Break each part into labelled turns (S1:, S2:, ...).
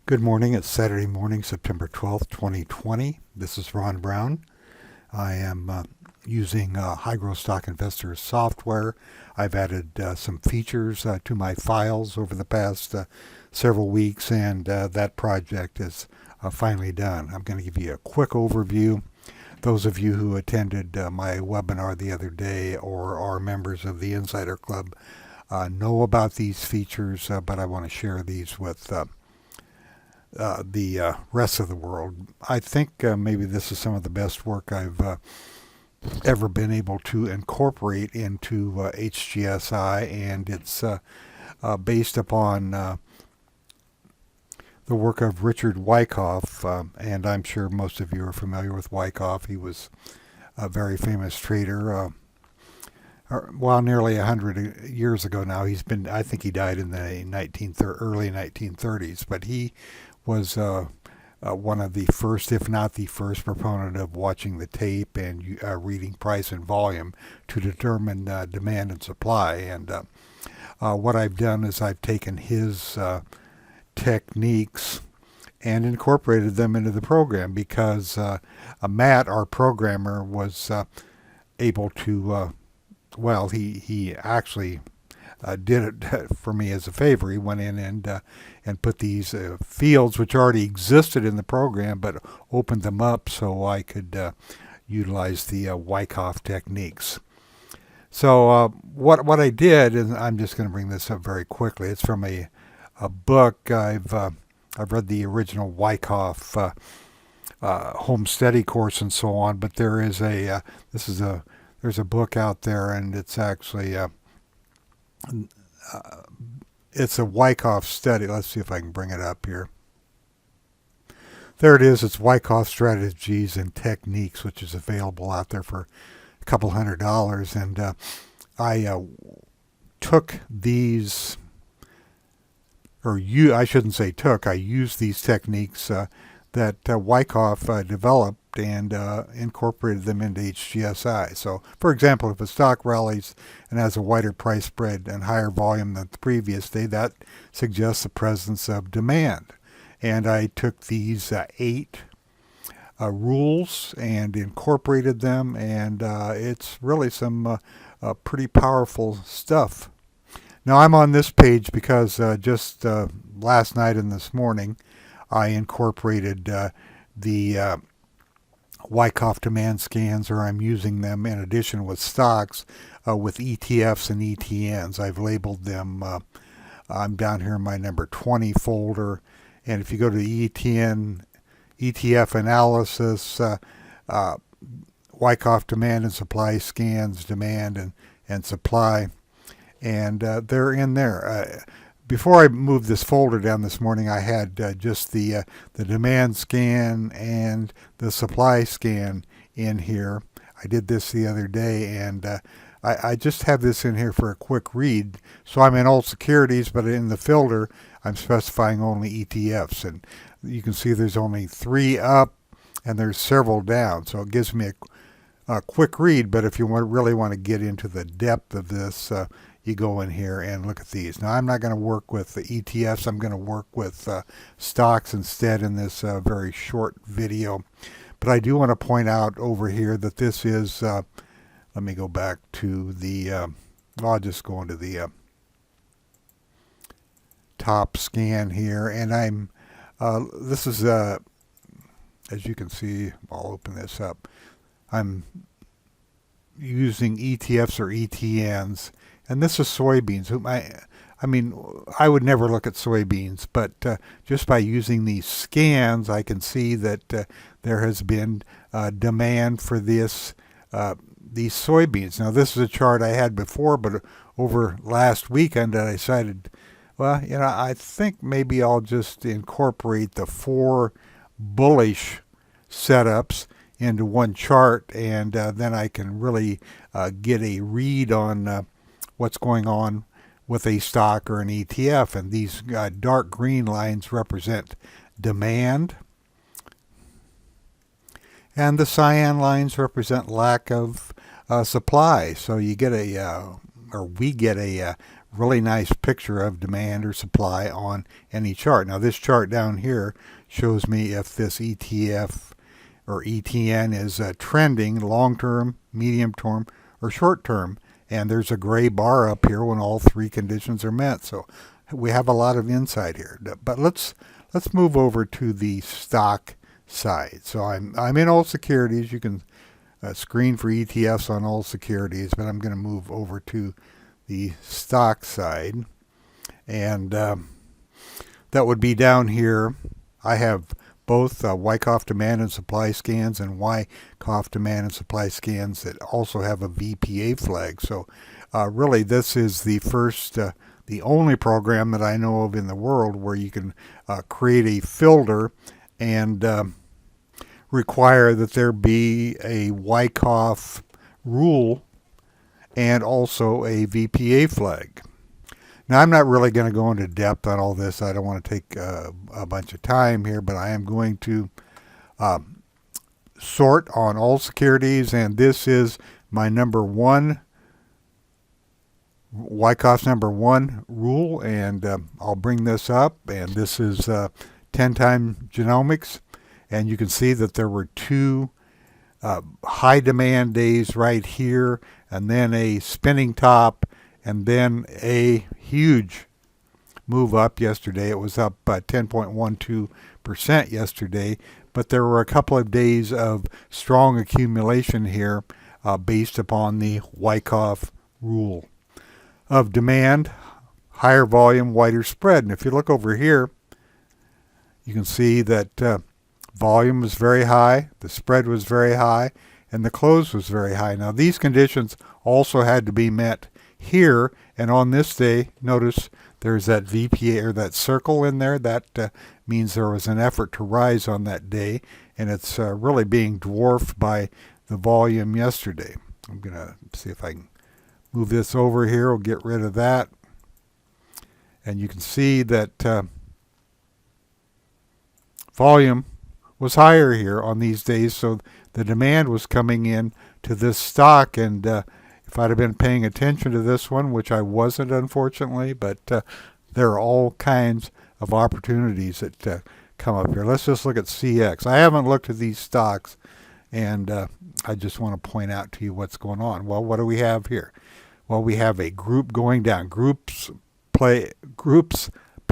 S1: Good morning. It's Saturday morning, September 12th, 2020. This is Ron Brown. I am using High Growth Stock Investor software. I've added some features to my files over the past several weeks, and that project is finally done. I'm going to give you a quick overview. Those of you who attended my webinar the other day or are members of the Insider Club know about these features, but I want to share these with the rest of the world. I think maybe this is some of the best work I've ever been able to incorporate into HGSI, and it's based upon the work of Richard Wyckoff, and I'm sure most of you are familiar with Wyckoff. He was a very famous trader. Nearly 100 years ago now. I think he died in the early 1930s, but he was one of the first, if not the first, proponent of watching the tape and reading price and volume to determine demand and supply. And what I've done is I've taken his techniques and incorporated them into the program because Matt, our programmer, was able to, he actually did it for me as a favor. He went in and put these fields, which already existed in the program, but opened them up so I could utilize the Wyckoff techniques. So what I did, and I'm just going to bring this up very quickly. It's from a book. I've read the original Wyckoff home study course and so on, but there's a book out there, and it's actually it's a Wyckoff study. Let's see if I can bring it up here. There it is. It's Wyckoff Strategies and Techniques, which is available out there for a couple $100. And I took these, I shouldn't say took, I used these techniques that Wyckoff developed and incorporated them into HGSI. So, for example, if a stock rallies and has a wider price spread and higher volume than the previous day, that suggests the presence of demand. And I took these 8 rules and incorporated them, and it's really some pretty powerful stuff. Now, I'm on this page because just last night and this morning, I incorporated the Wyckoff demand scans, or I'm using them in addition with stocks with ETFs and ETNs. I've labeled them. I'm down here in my number 20 folder, and if you go to the ETF analysis, Wyckoff demand and supply scans, demand and supply, and they're in there. Before I moved this folder down this morning, I had just the demand scan and the supply scan in here. I did this the other day, and I just have this in here for a quick read. So I'm in all securities, but in the filter, I'm specifying only ETFs. And you can see there's only 3 up, and there's several down. So it gives me a quick read, but if you really want to get into the depth of this, you go in here and look at these. Now, I'm not going to work with the ETFs. I'm going to work with stocks instead in this very short video. But I do want to point out over here that this is, let me go back to the, I'll just go into the top scan here. And I'm, this is, as you can see, I'll open this up. I'm using ETFs or ETNs. And this is soybeans. I mean, I would never look at soybeans, but just by using these scans, I can see that there has been demand for these soybeans. Now, this is a chart I had before, but over last weekend, I decided, I think maybe I'll just incorporate the 4 bullish setups into one chart, and then I can really get a read on what's going on with a stock or an ETF. And these dark green lines represent demand, and the cyan lines represent lack of supply. So you get we get a really nice picture of demand or supply on any chart. Now this chart down here shows me if this ETF or ETN is trending long-term, medium-term, or short-term. And there's a gray bar up here when all three conditions are met. So we have a lot of insight here. But let's move over to the stock side. So I'm in all securities. You can screen for ETFs on all securities, but I'm going to move over to the stock side. And that would be down here. I have both Wyckoff demand and supply scans and Wyckoff demand and supply scans that also have a VPA flag. So really this is the first, the only program that I know of in the world where you can create a filter and require that there be a Wyckoff rule and also a VPA flag. Now, I'm not really going to go into depth on all this. I don't want to take a bunch of time here, but I am going to sort on all securities, and this is my number one, Wyckoff's number one rule, and I'll bring this up, and this is 10-time genomics, and you can see that there were two high demand days right here, and then a spinning top, and then a huge move up yesterday. It was up 10.12% yesterday, but there were a couple of days of strong accumulation here based upon the Wyckoff rule of demand, higher volume, wider spread. And if you look over here, you can see that volume was very high, the spread was very high, and the close was very high. Now these conditions also had to be met here, and on this day, notice there's that VPA or that circle in there. That means there was an effort to rise on that day, and it's really being dwarfed by the volume yesterday. I'm going to see if I can move this over here. We'll get rid of that. And you can see that volume was higher here on these days, so the demand was coming in to this stock, and if I'd have been paying attention to this one, which I wasn't, unfortunately, but there are all kinds of opportunities that come up here. Let's just look at CX. I haven't looked at these stocks, and I just want to point out to you what's going on. Well, what do we have here? Well, we have a group going down. Groups play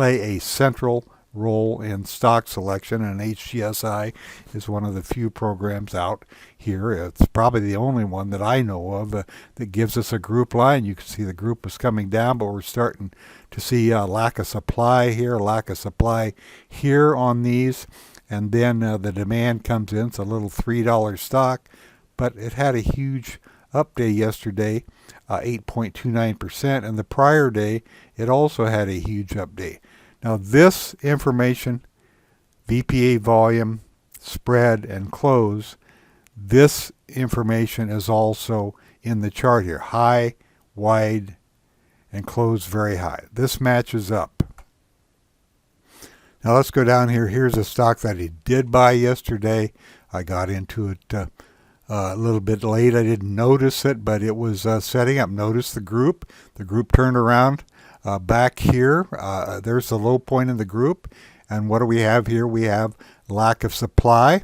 S1: a central role in stock selection, and HGSI is one of the few programs out here. It's probably the only one that I know of that gives us a group line. You can see the group is coming down, but we're starting to see a lack of supply here, lack of supply here on these, and then the demand comes in. It's a little $3 stock, but it had a huge up day yesterday, 8.29%, and the prior day it also had a huge up day. Now this information, VPA volume, spread, and close, this information is also in the chart here. High, wide, and close very high. This matches up. Now let's go down here. Here's a stock that he did buy yesterday. I got into it a little bit late. I didn't notice it, but it was setting up. Notice the group. The group turned around. Back here, there's the low point in the group, and what do we have here? We have lack of supply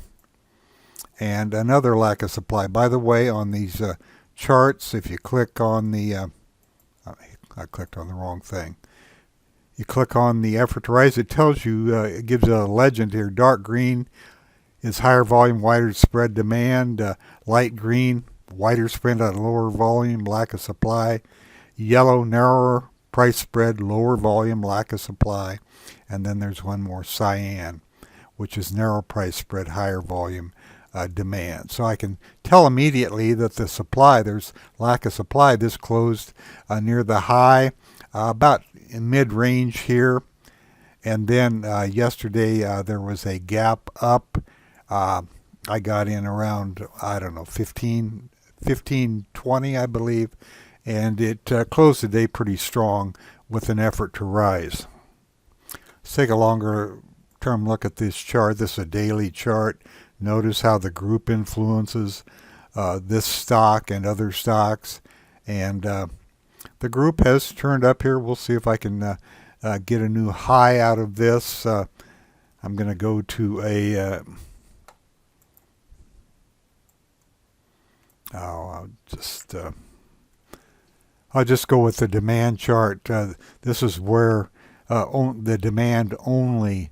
S1: and another lack of supply. By the way, on these charts, if you click on the I clicked on the wrong thing. You click on the effort to rise, it tells you, it gives a legend here. Dark green is higher volume, wider spread demand. Light green, wider spread at lower volume, lack of supply. Yellow, narrower price spread, lower volume, lack of supply. And then there's one more, cyan, which is narrow price spread, higher volume demand. So I can tell immediately that the supply, there's lack of supply. This closed near the high, about in mid-range here. And then yesterday there was a gap up. I got in around, I don't know, 15.20, I believe. And it closed the day pretty strong with an effort to rise. Let's take a longer term look at this chart. This is a daily chart. Notice how the group influences this stock and other stocks. And the group has turned up here. We'll see if I can get a new high out of this. I'm going to go to a I'll just go with the demand chart. This is where the demand only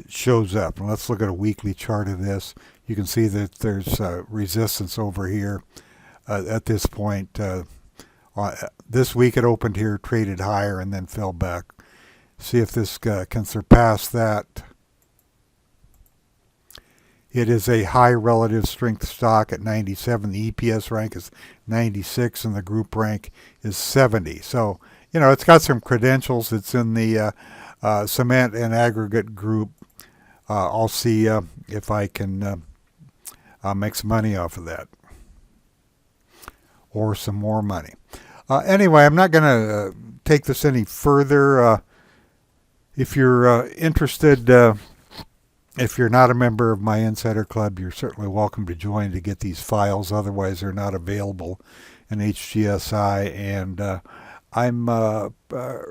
S1: shows up. And let's look at a weekly chart of this. You can see that there's resistance over here at this point. This week it opened here, traded higher, and then fell back. See if this can surpass that. It is a high relative strength stock at 97. The EPS rank is 96, and the group rank is 70. So, it's got some credentials. It's in the cement and aggregate group. I'll see if I can make some money off of that, or some more money. Anyway, I'm not going to take this any further. If you're interested, if you're not a member of my Insider Club, you're certainly welcome to join to get these files. Otherwise, they're not available in HGSI. And I'm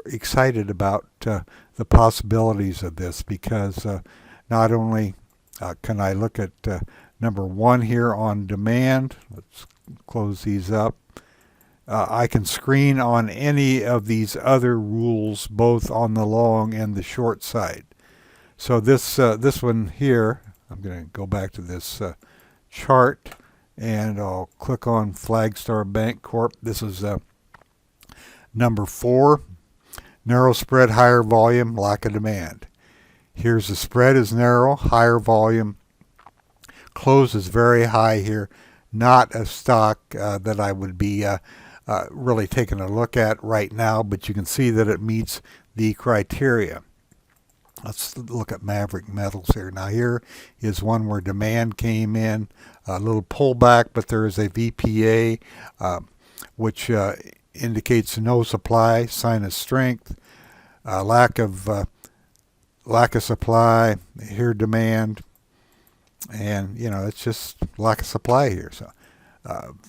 S1: excited about the possibilities of this, because not only can I look at number one here on demand. Let's close these up. I can screen on any of these other rules, both on the long and the short side. So this one here, I'm going to go back to this chart, and I'll click on Flagstar Bank Corp. This is number 4, narrow spread, higher volume, lack of demand. Here's the spread is narrow, higher volume, close is very high here. Not a stock that I would be really taking a look at right now, but you can see that it meets the criteria. Let's look at Maverick Metals here. Now here is one where demand came in, a little pullback, but there is a VPA, which indicates no supply, sign of strength, lack of supply, here demand, and it's just lack of supply here. So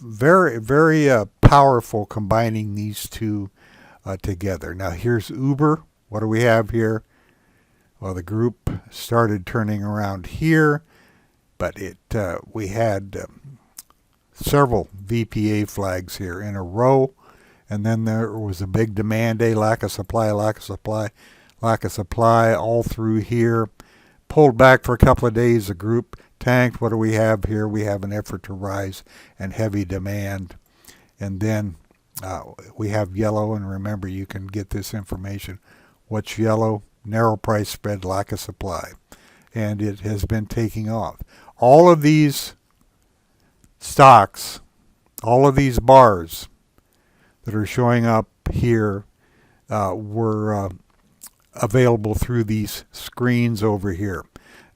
S1: very, very powerful combining these two together. Now here's Uber. What do we have here? Well, the group started turning around here, but we had several VPA flags here in a row, and then there was a big demand day, lack of supply, all through here. Pulled back for a couple of days, the group tanked. What do we have here? We have an effort to rise and heavy demand. And then we have yellow, and remember, you can get this information. What's yellow? Narrow price spread, lack of supply. And it has been taking off. All of these stocks, all of these bars that are showing up here were available through these screens over here.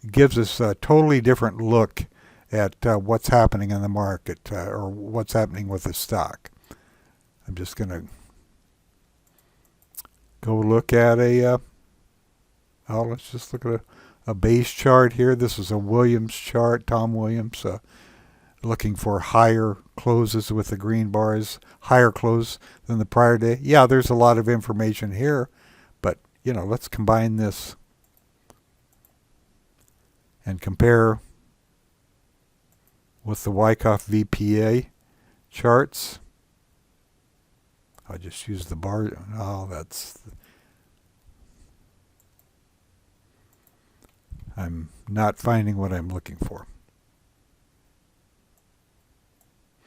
S1: It gives us a totally different look at what's happening in the market, or what's happening with the stock. I'm just going to go look at let's just look at a base chart here. This is a Williams chart, Tom Williams, looking for higher closes with the green bars, higher close than the prior day. Yeah, there's a lot of information here, but let's combine this and compare with the Wyckoff VPA charts. I just use the bar. I'm not finding what I'm looking for.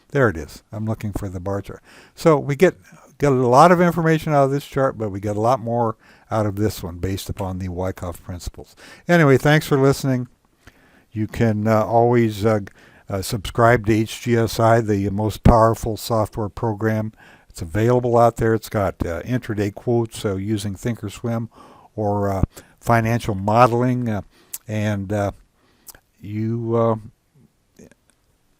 S1: There it is. I'm looking for the bar chart. So we get a lot of information out of this chart, but we get a lot more out of this one based upon the Wyckoff principles. Anyway, thanks for listening. You can always subscribe to HGSI, the most powerful software program. It's available out there. It's got intraday quotes using Thinkorswim or financial modeling. And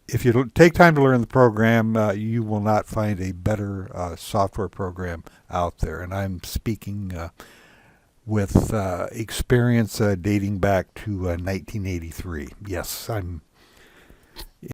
S1: if you take time to learn the program, you will not find a better software program out there. And I'm speaking with experience dating back to 1983. Yes, I'm